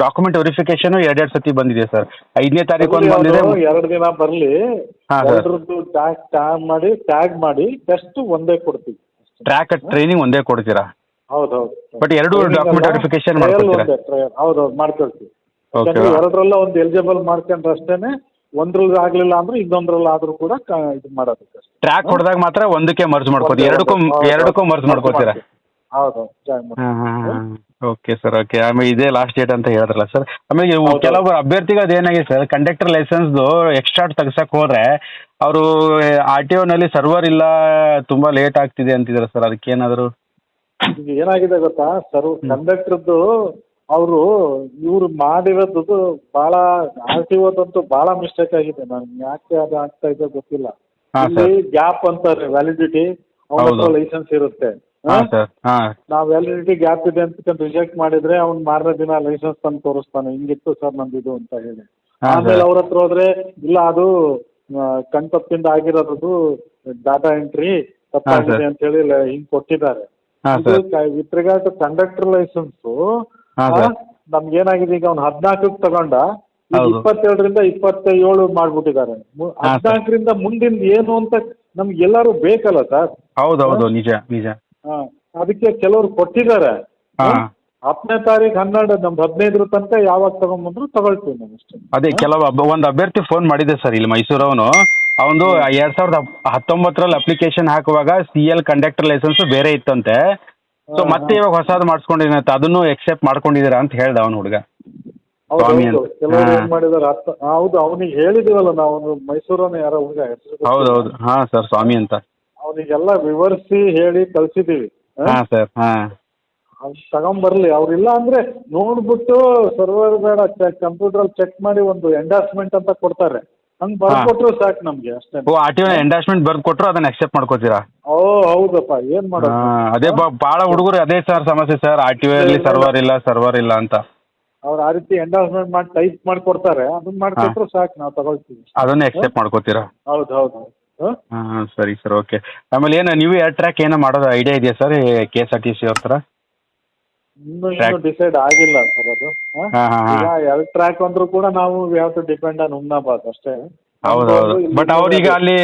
ಡಾಕ್ಯುಮೆಂಟ್ ವೆರಿಫಿಕೇಶನ್ 2 ಸತಿ ಬಂದಿದೆ ಸರ್. 5ನೇ ತಾರೀಕು ಒಂದು ಬಂದಿದೆ. 2 ದಿನ ಬರಲಿ, ಟ್ಯಾಗ್ ಮಾಡಿ ಟೆಸ್ಟ್ ಒಂದೇ ಕೊಡ್ತೀವಿ. ಟ್ರ್ಯಾಕ್ ಟ್ರೈನಿಂಗ್ ಒಂದೇ ಕೊಡ್ತೀರಾ? ಹೌದೌದು. ಬಟ್ 2 ಡಾಕ್ಯುಮೆಂಟ್ ವೆರಿಫಿಕೇಶನ್ ಮಾಡ್ಕೊಡ್ತೀರಾ? ಹೌದೌದು, ಮಾಡ್ಕೊಳ್ತೀವಿ. 2 ಒಂದು ಎಲಿಜಿಬಲ್ ಮಾಡ್ಕೊಂಡ್ರೆ ಅಷ್ಟೇನೆ. ಒಂದ್ರಲ್ಲಿ ಆಗ್ಲಿಲ್ಲ ಅಂದ್ರೆ ಇನ್ನೊಂದ್ರಲ್ಲಿ ಆದ್ರೂ ಕೂಡ ಇದು ಮಾಡೋದಕ್ಕೆ. ಟ್ರ್ಯಾಕ್ ಹೊಡೆದಾಗ ಮಾತ್ರ ಒಂದಕ್ಕೆ ಮರ್ಜ್ ಮಾಡ್ಕೋತೀವಿ, ಎರಡಕ್ಕೂ ಮರ್ಜ್ ಮಾಡ್ಕೋತೀರಾ? ಹೌದು. Okay sir, okay. ಆಮೇಲೆ ಇದೇ ಲಾಸ್ಟ್ ಡೇಟ್ ಅಂತ ಹೇಳಿದ್ರಲ್ಲ ಸರ್. ಆಮೇಲೆ ಕೆಲವೊಬ್ಬರು ಅಭ್ಯರ್ಥಿಗೆ ಅದೇನಾಗಿದೆ ಸರ್, ಕಂಡಕ್ಟರ್ ಲೈಸೆನ್ಸ್ದು ಎಕ್ಸ್ಟ್ರಾ ತೆಗ್ಸಕ್ ಹೋದ್ರೆ ಅವರು RTO ನಲ್ಲಿ ಸರ್ವರ್ ಇಲ್ಲ, ತುಂಬಾ ಲೇಟ್ ಆಗ್ತಿದೆ ಅಂತಿದ್ದಾರೆ ಸರ್. ಅದಕ್ಕೇನಾದ್ರು ಏನಾಗಿದೆ ಗೊತ್ತಾ ಸರ್, ಕಂಡಕ್ಟರ್ದು ಅವರು ಇವ್ರು ಮಾಡಿರೋದು ಬಹಳ RTOದಂತೂ ಬಹಳ ಮಿಸ್ಟೇಕ್ ಆಗಿದೆ. ನನ್ಗೆ ಯಾಕೆ ಅದು ಆಗ್ತಾ ಇದೆ ಗೊತ್ತಿಲ್ಲ. ಇಲ್ಲಿ ಗ್ಯಾಪ್ ಅಂತಾರೆ, ವ್ಯಾಲಿಡಿಟಿ. ಅವನ ಲೈಸೆನ್ಸ್ ಇರುತ್ತೆ, ನಾವು ವ್ಯಾಲಿಡಿಟಿ ಗ್ಯಾಪ್ ಇದೆ ಅಂತ ರಿಜೆಕ್ಟ್ ಮಾಡಿದ್ರೆ ಅವ್ನು ಮಾರನೇ ದಿನ ಲೈಸೆನ್ಸ್ ತಂದು ತೋರಿಸ್ತಾನೆ, ಹಿಂಗಿತ್ತು ಸರ್ ನಂದಿದು ಅಂತ ಹೇಳಿ. ಆಮೇಲೆ ಅವ್ರ ಹತ್ರ ಹೋದ್ರೆ ಇಲ್ಲ, ಅದು ಕಣ್ತಪ್ಪಿಂದ ಆಗಿರೋದು, ಡಾಟಾ ಎಂಟ್ರಿ ತಪ್ಪಾಗಿದೆ ಅಂತ ಹೇಳಿ ಹಿಂಗ್ ಕೊಟ್ಟಿದ್ದಾರೆ. With regard to conductor license ನಮ್ಗೆ ಏನಾಗಿದೆ, ಈಗ ಅವ್ನು 14ಕ್ಕೆ ತಗೊಂಡ 22ರಿಂದ 27 ಮಾಡ್ಬಿಟ್ಟಿದ್ದಾರೆ. 14ರಿಂದ ಮುಂದಿನ ಏನು ಅಂತ ನಮ್ಗೆ ಎಲ್ಲಾರು ಬೇಕಲ್ಲ ಸರ್. ಹೌದೌದು, ನಿಜ ನಿಜ. ಅದಕ್ಕೆ ಕೆಲವರು ಕೊಟ್ಟಿದ್ದಾರೆ. 10ನೇ ತಾರೀಕು 12 ನಮ್ದು 15 ತನಕ ಯಾವಾಗ ತಗೊಂಡ್ಬಂದ್ರು ತಗೊಳ್ತೀವಿ ನಾವು ಅಷ್ಟೇ. ಅದೇ ಒಂದು ಅಭ್ಯರ್ಥಿ ಫೋನ್ ಮಾಡಿದೆ ಸರ್, ಇಲ್ಲಿ ಮೈಸೂರವನು. ಅವನು 2019ರಲ್ಲಿ ಅಪ್ಲಿಕೇಶನ್ ಹಾಕುವಾಗ CL ಕಂಡಕ್ಟರ್ ಲೈಸೆನ್ಸ್ ಬೇರೆ ಇತ್ತಂತೆ. ಸೊ ಮತ್ತೆ ಇವಾಗ ಹೊಸದು ಮಾಡಿಸ್ಕೊಂಡಿದ್ದೀನಂತೆ, ಅದನ್ನು ಎಕ್ಸೆಪ್ಟ್ ಮಾಡ್ಕೊಂಡಿದ್ದೀರಾ ಅಂತ ಹೇಳ್ದ ಅವನು ಹುಡುಗ. ಕೆಲವರು ಏನ್ ಮಾಡಿದಾರೆ, ಹೌದು ಅವನಿಗೆ ಹೇಳಿದೀವಲ್ಲ ನಾವು, ಮೈಸೂರನ್ನ ಯಾರೋ ಹುಡುಗ ಹೆಸರು. ಹೌದೌದು, ಹಾ ಸರ್, ಸ್ವಾಮಿ ಅಂತ. ಅವನಿಗೆಲ್ಲ ವಿವರಿಸಿ ಹೇಳಿ ಕಳ್ಸಿದೀವಿ. ಹಾ ಸರ್. ಹಾ ಅವ್ರು ತಗೊಂಬರ್ಲಿ, ಅವ್ರಿಲ್ಲ ಅಂದ್ರೆ ನೋಡ್ಬಿಟ್ಟು ಸರ್ವರ್ ಬೇಡ ಕಂಪ್ಯೂಟರ್ ಚೆಕ್ ಮಾಡಿ ಒಂದು ಎಂಡಾರ್ಸ್ಮೆಂಟ್ ಅಂತ ಕೊಡ್ತಾರೆ, ಹಂಗ್ ಬರ್ಕೊಟ್ರು ಸಾಕು ನಮ್ಗೆ ಅಷ್ಟೇ. Oh R T O endorsement ಬರ್ದು ಕೊಟ್ಟರು ಅದನ್ನ ಅಕ್ಸೆಪ್ಟ್ ಮಾಡ್ಕೋತೀರಾ? ಓ ಹೌದಪ್ಪ, ಏನ್ ಮಾಡೋದು. ಅದೇ ಭಾಳ ಹುಡುಗರು ಅದೇ ಸರ್ ಸಮಸ್ಯೆ ಸರ್, ಆರ್ ಟಿ ಒ ಅಲ್ಲಿ ಸರ್ವರ್ ಇಲ್ಲ ಅಂತ. ಅವ್ರು ಆ ರೀತಿ ಎಂಡಾರ್ಸ್ಮೆಂಟ್ ಮಾಡಿ ಟೈಪ್ ಮಾಡಿ ಕೊಡ್ತಾರೆ, ಅದನ್ನ ಮಾಡ್ಕೊಟ್ರು ಸಾಕು, ನಾವು ತಗೊಳ್ತೀವಿ. ಅದನ್ನೇ ಅಕ್ಸೆಪ್ಟ್ ಮಾಡ್ಕೋತೀರಾ? ಹೌದು ಹೌದು ಹೌದು. ಹಾಂ ಸರಿ ಸರ್, ಓಕೆ. ಆಮೇಲೆ ಏನು ನೀವು ಏರ್ ಟ್ರ್ಯಾಕ್ ಏನೋ ಮಾಡೋದು ಐಡಿಯಾ ಇದೆಯಾ sir K S R T C ಅವ್ರ ಥರ? ಇನ್ನು ಡಿಸೈಡ್ ಆಗಿಲ್ಲ ಸರ್ ಅದು. ಈಗ ಎರಡು ಟ್ರ್ಯಾಕ್ ಅಂದ್ರೂ ಕೂಡ ನಾವು ಯಾವ ಟು ಡಿಪೆಂಡ್ ಆನ್ ಹುಮ್ನಾಬಾದ್ ಅಷ್ಟೇ. ಹೌದೌದು, ಬಟ್ ಅವ್ರೀಗ ಅಲ್ಲಿ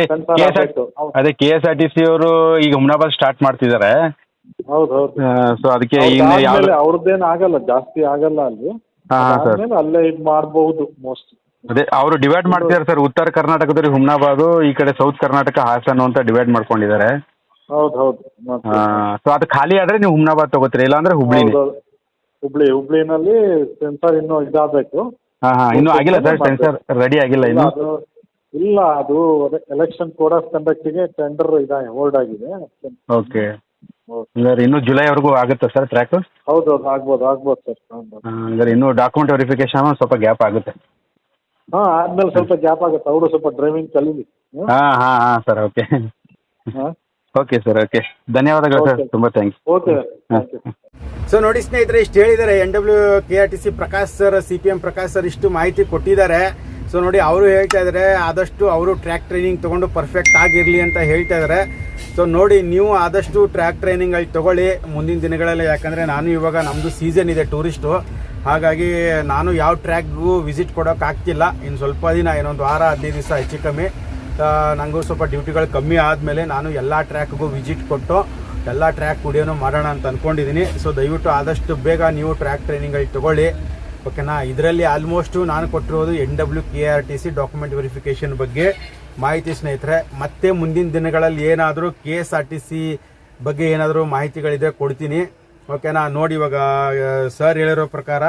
ಅದೇ K S R T C ಅವರು ಈಗ ಹುಮ್ನಾಬಾದ್ ಸ್ಟಾರ್ಟ್ ಮಾಡ್ತಿದ್ದಾರೆ. ಹೌದು ಹೌದು. ಸೊ ಅದಕ್ಕೆ ಅವ್ರದ್ದೇನು ಆಗಲ್ಲ, ಜಾಸ್ತಿ ಆಗಲ್ಲ ಅಲ್ಲಿ. ಅಲ್ಲೇ ಇದು ಮಾಡಬಹುದು ಮೋಸ್ಟ್. ಅದೇ ಅವರು ಡಿವೈಡ್ ಮಾಡ್ತಿದ್ದಾರೆ ಸರ್, ಉತ್ತರ ಕರ್ನಾಟಕದಲ್ಲಿ ಹುಮ್ನಾಬಾದ್, ಈ ಕಡೆ ಸೌತ್ ಕರ್ನಾಟಕ ಹಾಸನ ಅಂತ ಡಿವೈಡ್ ಮಾಡ್ಕೊಂಡಿದ್ದಾರೆ. ಹೌದು ಹೌದು. ಸೊ ಅದು ಖಾಲಿ ಆದ್ರೆ ನೀವು ಹುಮ್ನಾಬಾದ್ ತಗೋತೀರಿ, ಇಲ್ಲ ಅಂದ್ರೆ ಹುಬ್ಳಿನಲ್ಲಿ ಸೆನ್ಸರ್ ಇನ್ನೂ ಇದಾಗಬೇಕು. ಇನ್ನೂ ಆಗಿಲ್ಲ ಸರ್, ಸೆನ್ಸರ್ ರೆಡಿ ಆಗಿಲ್ಲ ಇನ್ನು. ಇಲ್ಲ, ಅದು ಎಲೆಕ್ಷನ್ ಕೋಡ್ ಆಫ್ ಕಂಡಕ್ಟಿಗೆ ಟೆಂಡರ್ ಹೋಲ್ಡ್ ಆಗಿದೆ. ಓಕೆ, ಇನ್ನು ಜುಲೈವರೆಗೂ ಆಗುತ್ತಾ ಸರ್ ಟ್ರ್ಯಾಕ್? ಹೌದೌದು, ಆಗ್ಬೋದು ಸರ್. ಹಂಗಾರೆ ಇನ್ನೂ ಡಾಕ್ಯುಮೆಂಟ್ ವೆರಿಫಿಕೇಶನ್ ಸ್ವಲ್ಪ ಗ್ಯಾಪ್ ಆಗುತ್ತೆ. ಆದ್ಮೇಲೆ ಸ್ವಲ್ಪ ಗ್ಯಾಪ್ ಆಗುತ್ತೆ, ಅವರು ಸ್ವಲ್ಪ ಡ್ರೈವಿಂಗ್ ಕಲೀಲಿ. ಹಾಂ sir, okay. Okay sir, okay, ಧನ್ಯವಾದಗಳು ಸರ್, ತುಂಬ ಥ್ಯಾಂಕ್ಸ್. ಓಕೆ. ಸೊ ನೋಡಿ ಸ್ನೇಹಿತರೆ, ಇಷ್ಟು ಹೇಳಿದ್ದಾರೆ NWKRTC Prakash sir, CPM Prakash sir ಇಷ್ಟು ಮಾಹಿತಿ ಕೊಟ್ಟಿದ್ದಾರೆ. ಸೊ ನೋಡಿ, ಅವರು ಹೇಳ್ತಾ ಇದ್ದಾರೆ ಆದಷ್ಟು ಅವರು ಟ್ರ್ಯಾಕ್ ಟ್ರೈನಿಂಗ್ ತೊಗೊಂಡು ಪರ್ಫೆಕ್ಟ್ ಆಗಿರಲಿ ಅಂತ ಹೇಳ್ತಾ ಇದ್ದಾರೆ. ಸೊ ನೋಡಿ, ನೀವು ಆದಷ್ಟು ಟ್ರ್ಯಾಕ್ ಟ್ರೈನಿಂಗ್ ಅಲ್ಲಿ ತೊಗೊಳ್ಳಿ ಮುಂದಿನ ದಿನಗಳಲ್ಲಿ. ಯಾಕಂದರೆ ನಾನು ಇವಾಗ ನಮ್ಮದು ಸೀಸನ್ ಇದೆ ಟೂರಿಸ್ಟು, ಹಾಗಾಗಿ ನಾನು ಯಾವ ಟ್ರ್ಯಾಕ್ಗೂ ವಿಸಿಟ್ ಕೊಡೋಕ್ಕಾಗ್ತಿಲ್ಲ. ಇನ್ನು ಸ್ವಲ್ಪ ದಿನ, ಇನ್ನೊಂದು ವಾರ 15 ದಿವಸ ಹೆಚ್ಚು ಕಮ್ಮಿ, ನನಗೂ ಸ್ವಲ್ಪ ಡ್ಯೂಟಿಗಳು ಕಮ್ಮಿ ಆದಮೇಲೆ ನಾನು ಎಲ್ಲ ಟ್ರ್ಯಾಕ್ಗೂ ವಿಸಿಟ್ ಕೊಟ್ಟು ಎಲ್ಲ ಟ್ರ್ಯಾಕ್ ವಿಡಿಯೋನು ಮಾಡೋಣ ಅಂತ ಅಂದ್ಕೊಂಡಿದ್ದೀನಿ. ಸೊ ದಯವಿಟ್ಟು ಆದಷ್ಟು ಬೇಗ ನೀವು ಟ್ರ್ಯಾಕ್ ಟ್ರೈನಿಂಗಲ್ಲಿ ತೊಗೊಳ್ಳಿ, ಓಕೆನಾ. ಇದರಲ್ಲಿ ಆಲ್ಮೋಸ್ಟು ನಾನು ಕೊಟ್ಟಿರೋದು NWKRTC ಡಾಕ್ಯುಮೆಂಟ್ ವೆರಿಫಿಕೇಷನ್ ಬಗ್ಗೆ ಮಾಹಿತಿ ಸ್ನೇಹಿತರೆ. ಮತ್ತೆ ಮುಂದಿನ ದಿನಗಳಲ್ಲಿ ಏನಾದರೂ KSRTC ಬಗ್ಗೆ ಏನಾದರೂ ಮಾಹಿತಿಗಳಿದೆ ಕೊಡ್ತೀನಿ, ಓಕೆನಾ. ನೋಡಿ, ಇವಾಗ ಸರ್ ಹೇಳಿರೋ ಪ್ರಕಾರ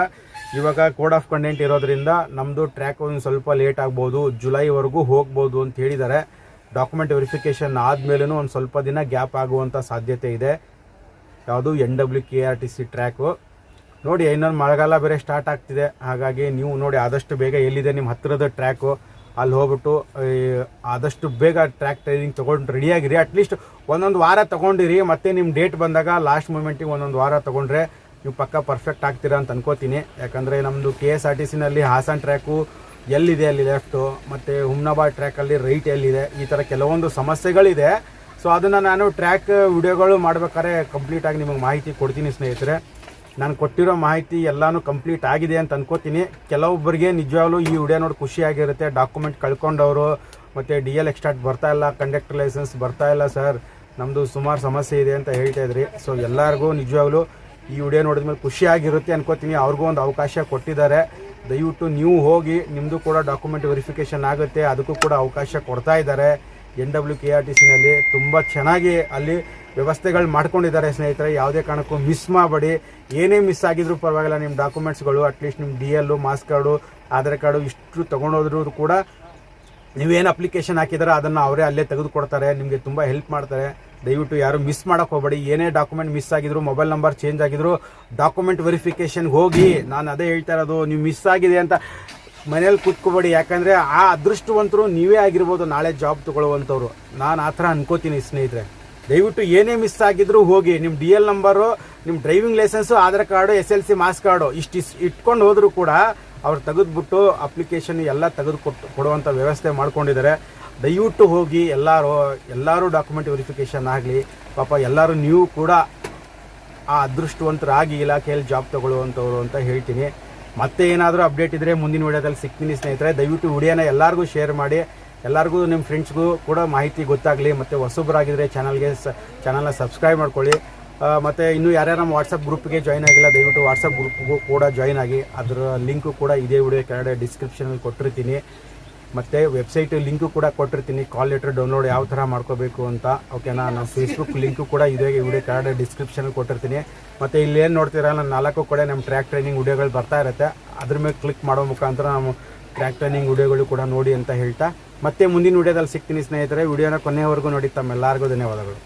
ಇವಾಗ ಕೋಡ್ ಆಫ್ ಕಂಡಕ್ಟ್ ಇರೋದ್ರಿಂದ ನಮ್ಮದು ಟ್ರ್ಯಾಕ್ ಒಂದು ಸ್ವಲ್ಪ ಲೇಟ್ ಆಗ್ಬೋದು, ಜುಲೈವರೆಗೂ ಹೋಗ್ಬೋದು ಅಂತ ಹೇಳಿದ್ದಾರೆ. ಡಾಕ್ಯುಮೆಂಟ್ ವೆರಿಫಿಕೇಷನ್ ಆದಮೇಲೂ ಒಂದು ಸ್ವಲ್ಪ ದಿನ ಗ್ಯಾಪ್ ಆಗುವಂಥ ಸಾಧ್ಯತೆ ಇದೆ. ಯಾವುದು NWKRTC ಟ್ರ್ಯಾಕು. ನೋಡಿ, ಇನ್ನೊಂದು ಮಳೆಗಾಲ ಬೇರೆ ಸ್ಟಾರ್ಟ್ ಆಗ್ತಿದೆ, ಹಾಗಾಗಿ ನೀವು ನೋಡಿ ಆದಷ್ಟು ಬೇಗ ಎಲ್ಲಿದೆ ನಿಮ್ಮ ಹತ್ತಿರದ ಟ್ರ್ಯಾಕು ಅಲ್ಲಿ ಹೋಗ್ಬಿಟ್ಟು ಆದಷ್ಟು ಬೇಗ ಟ್ರ್ಯಾಕ್ ಟ್ರೈನಿಂಗ್ ತೊಗೊಂಡು ರೆಡಿಯಾಗಿರಿ. ಅಟ್ಲೀಸ್ಟ್ ಒಂದೊಂದು ವಾರ ತೊಗೊಂಡಿರಿ, ಮತ್ತು ನಿಮ್ಮ ಡೇಟ್ ಬಂದಾಗ ಲಾಸ್ಟ್ ಮೂಮೆಂಟಿಗೆ ಒಂದೊಂದು ವಾರ ತೊಗೊಂಡ್ರೆ ನೀವು ಪಕ್ಕ ಪರ್ಫೆಕ್ಟ್ ಆಗ್ತೀರಾ ಅಂತ ಅನ್ಕೋತೀನಿ. ಯಾಕಂದರೆ ನಮ್ಮದು KSRTCನಲ್ಲಿ ಹಾಸನ್ ಟ್ರ್ಯಾಕು ಎಲ್ಲಿದೆ ಅಲ್ಲಿ ಲೆಫ್ಟು, ಮತ್ತು ಹುಮ್ನಾಬಾದ್ ಟ್ರ್ಯಾಕಲ್ಲಿ ರೈಟ್ ಎಲ್ಲಿದೆ, ಈ ಥರ ಕೆಲವೊಂದು ಸಮಸ್ಯೆಗಳಿದೆ. ಸೊ ಅದನ್ನು ನಾನು ಟ್ರ್ಯಾಕ್ ವಿಡಿಯೋಗಳು ಮಾಡ್ಬೇಕಾದ್ರೆ ಕಂಪ್ಲೀಟಾಗಿ ನಿಮಗೆ ಮಾಹಿತಿ ಕೊಡ್ತೀನಿ ಸ್ನೇಹಿತರೆ. ನಾನು ಕೊಟ್ಟಿರೋ ಮಾಹಿತಿ ಎಲ್ಲನೂ ಕಂಪ್ಲೀಟ್ ಆಗಿದೆ ಅಂತ ಅನ್ಕೋತೀನಿ. ಕೆಲವೊಬ್ಬರಿಗೆ ನಿಜವಾಗ್ಲೂ ಈ ವಿಡಿಯೋ ನೋಡಿ ಖುಷಿಯಾಗಿರುತ್ತೆ. ಡಾಕ್ಯುಮೆಂಟ್ ಕಳ್ಕೊಂಡವರು, ಮತ್ತು DL ಎಕ್ಸ್ಟಾರ್ಟ್ ಬರ್ತಾಯಿಲ್ಲ, ಕಂಡಕ್ಟರ್ ಲೈಸೆನ್ಸ್ ಬರ್ತಾಯಿಲ್ಲ ಸರ್, ನಮ್ಮದು ಸುಮಾರು ಸಮಸ್ಯೆ ಇದೆ ಅಂತ ಹೇಳ್ತಾ ಇದ್ರಿ. ಸೊ ಎಲ್ಲರಿಗೂ ನಿಜವಾಗ್ಲೂ ಈ ವಿಡಿಯೋ ನೋಡಿದ ಮೇಲೆ ಖುಷಿಯಾಗಿರುತ್ತೆ ಅನ್ಕೋತೀನಿ. ಅವ್ರಿಗೂ ಒಂದು ಅವಕಾಶ ಕೊಟ್ಟಿದ್ದಾರೆ. ದಯವಿಟ್ಟು ನೀವು ಹೋಗಿ, ನಿಮ್ಮದು ಕೂಡ ಡಾಕ್ಯುಮೆಂಟ್ ವೆರಿಫಿಕೇಷನ್ ಆಗುತ್ತೆ, ಅದಕ್ಕೂ ಕೂಡ ಅವಕಾಶ ಕೊಡ್ತಾ ಇದ್ದಾರೆ. NWKRTCನಲ್ಲಿ ತುಂಬ ಚೆನ್ನಾಗಿ ಅಲ್ಲಿ ವ್ಯವಸ್ಥೆಗಳು ಮಾಡ್ಕೊಂಡಿದ್ದಾರೆ ಸ್ನೇಹಿತರೆ. ಯಾವುದೇ ಕಾರಣಕ್ಕೂ ಮಿಸ್ ಮಾಡಬೇಡಿ. ಏನೇ ಮಿಸ್ ಆಗಿದ್ರೂ ಪರವಾಗಿಲ್ಲ, ನಿಮ್ಮ ಡಾಕ್ಯುಮೆಂಟ್ಸ್ಗಳು ಅಟ್ಲೀಸ್ಟ್ ನಿಮ್ಮ DL, marks card, Aadhaar card ಇಷ್ಟು ತೊಗೊಂಡೋದ್ರೂ ಕೂಡ ನೀವೇನು ಅಪ್ಲಿಕೇಶನ್ ಹಾಕಿದಾರೆ ಅದನ್ನು ಅವರೇ ಅಲ್ಲೇ ತೆಗೆದುಕೊಡ್ತಾರೆ, ನಿಮಗೆ ತುಂಬ ಹೆಲ್ಪ್ ಮಾಡ್ತಾರೆ. ದಯವಿಟ್ಟು ಯಾರು ಮಿಸ್ ಮಾಡೋಕ್ಕೆ ಹೋಗಬೇಡಿ. ಏನೇ ಡಾಕ್ಯುಮೆಂಟ್ ಮಿಸ್ ಆಗಿದ್ರು, ಮೊಬೈಲ್ ನಂಬರ್ ಚೇಂಜ್ ಆಗಿದ್ರು, ಡಾಕ್ಯುಮೆಂಟ್ ವೆರಿಫಿಕೇಷನ್ಗೆ ಹೋಗಿ. ನಾನು ಅದೇ ಹೇಳ್ತಾ ಇರೋದು, ನೀವು ಮಿಸ್ ಆಗಿದೆ ಅಂತ ಮನೇಲಿ ಕೂತ್ಕೋಬೇಡಿ. ಯಾಕಂದರೆ ಆ ಅದೃಷ್ಟವಂತರು ನೀವೇ ಆಗಿರ್ಬೋದು ನಾಳೆ ಜಾಬ್ ತೊಗೊಳ್ಳುವಂಥವ್ರು. ನಾನು ಆ ಥರ ಅನ್ಕೋತೀನಿ ಸ್ನೇಹಿತರೆ. ದಯವಿಟ್ಟು ಏನೇ ಮಿಸ್ ಆಗಿದ್ರು ಹೋಗಿ, ನಿಮ್ಮ DL ನಂಬರು, ನಿಮ್ಮ driving licence, Aadhaar card, SLC, marks card ಇಷ್ಟು ಇಟ್ಕೊಂಡು ಹೋದರೂ ಕೂಡ ಅವ್ರು ತೆಗೆದುಬಿಟ್ಟು ಅಪ್ಲಿಕೇಶನ್ ಎಲ್ಲ ಕೊಡುವಂಥ ವ್ಯವಸ್ಥೆ ಮಾಡ್ಕೊಂಡಿದ್ದಾರೆ. ದಯವಿಟ್ಟು ಹೋಗಿ ಎಲ್ಲರೂ ಡಾಕ್ಯುಮೆಂಟ್ ವೆರಿಫಿಕೇಷನ್ ಆಗಲಿ. ಪಾಪ ಎಲ್ಲರೂ ನೀವು ಕೂಡ ಆ ಅದೃಷ್ಟವಂತರಾಗಿ ಇಲಾಖೆಯಲ್ಲಿ ಜಾಬ್ ತೊಗೊಳ್ಳುವಂಥವ್ರು ಅಂತ ಹೇಳ್ತೀನಿ. ಮತ್ತೆ ಏನಾದರೂ ಅಪ್ಡೇಟ್ ಇದ್ದರೆ ಮುಂದಿನ ವಿಡಿಯೋದಲ್ಲಿ ಸಿಗ್ತೀನಿ ಸ್ನೇಹಿತರೆ. ದಯವಿಟ್ಟು ವಿಡಿಯೋನ ಎಲ್ಲರಿಗೂ ಶೇರ್ ಮಾಡಿ, ಎಲ್ಲರಿಗೂ ನಿಮ್ಮ ಫ್ರೆಂಡ್ಸ್ಗೂ ಕೂಡ ಮಾಹಿತಿ ಗೊತ್ತಾಗಲಿ. ಮತ್ತು ಹೊಸಬರಾಗಿದ್ದರೆ ಚಾನಲ್ನ ಸಬ್ಸ್ಕ್ರೈಬ್ ಮಾಡ್ಕೊಳ್ಳಿ. ಮತ್ತು ಇನ್ನೂ ಯಾರ್ಯಾರು ನಮ್ಮ ವಾಟ್ಸಪ್ ಗ್ರೂಪ್ಗೆ ಜಾಯ್ನ್ ಆಗಿಲ್ಲ, ದಯವಿಟ್ಟು ವಾಟ್ಸಪ್ ಗ್ರೂಪ್ಗೂ ಕೂಡ ಜಾಯ್ನ್ ಆಗಿ. ಅದರ ಲಿಂಕು ಕೂಡ ಇದೇ ವಿಡಿಯೋ ಕೆಳಗಡೆ ಡಿಸ್ಕ್ರಿಪ್ಷನಲ್ಲಿ ಕೊಟ್ಟಿರ್ತೀನಿ. ಮತ್ತು ವೆಬ್ಸೈಟ್ ಲಿಂಕು ಕೂಡ ಕೊಟ್ಟಿರ್ತೀನಿ, ಕಾಲ್ ಲೆಟರ್ ಡೌನ್ಲೋಡ್ ಯಾವ ಥರ ಮಾಡ್ಕೋಬೇಕು ಅಂತ, ಓಕೆನಾ. ನಮ್ಮ ಫೇಸ್ಬುಕ್ ಲಿಂಕು ಕೂಡ ಇದೇ ವಿಡಿಯೋ ಕೆಳಗಡೆ ಡಿಸ್ಕ್ರಿಪ್ಷನಲ್ಲಿ ಕೊಟ್ಟಿರ್ತೀನಿ. ಮತ್ತು ಇಲ್ಲಿ ಏನು ನೋಡ್ತೀರಲ್ಲ, 4 ಕಡೆ ನಮ್ಮ ಟ್ರ್ಯಾಕ್ ಟ್ರೈನಿಂಗ್ ವಿಡಿಯೋಗಳು ಬರ್ತಾ ಇರುತ್ತೆ. ಅದ್ರ ಮೇಲೆ ಕ್ಲಿಕ್ ಮಾಡೋ ಮುಖಾಂತರ ನಮ್ಮ ಟ್ರ್ಯಾಕ್ ಟ್ರೈನಿಂಗ್ ವಿಡಿಯೋಗಳು ಕೂಡ ನೋಡಿ ಅಂತ ಹೇಳ್ತಾ, ಮತ್ತೆ ಮುಂದಿನ ವಿಡಿಯೋದಲ್ಲಿ ಸಿಗ್ತೀನಿ ಸ್ನೇಹಿತರೆ. ವಿಡಿಯೋನ ಕೊನೆಯವರೆಗೂ ನೋಡಿ. ತಮ್ಮೆಲ್ಲರಿಗೂ ಧನ್ಯವಾದಗಳು.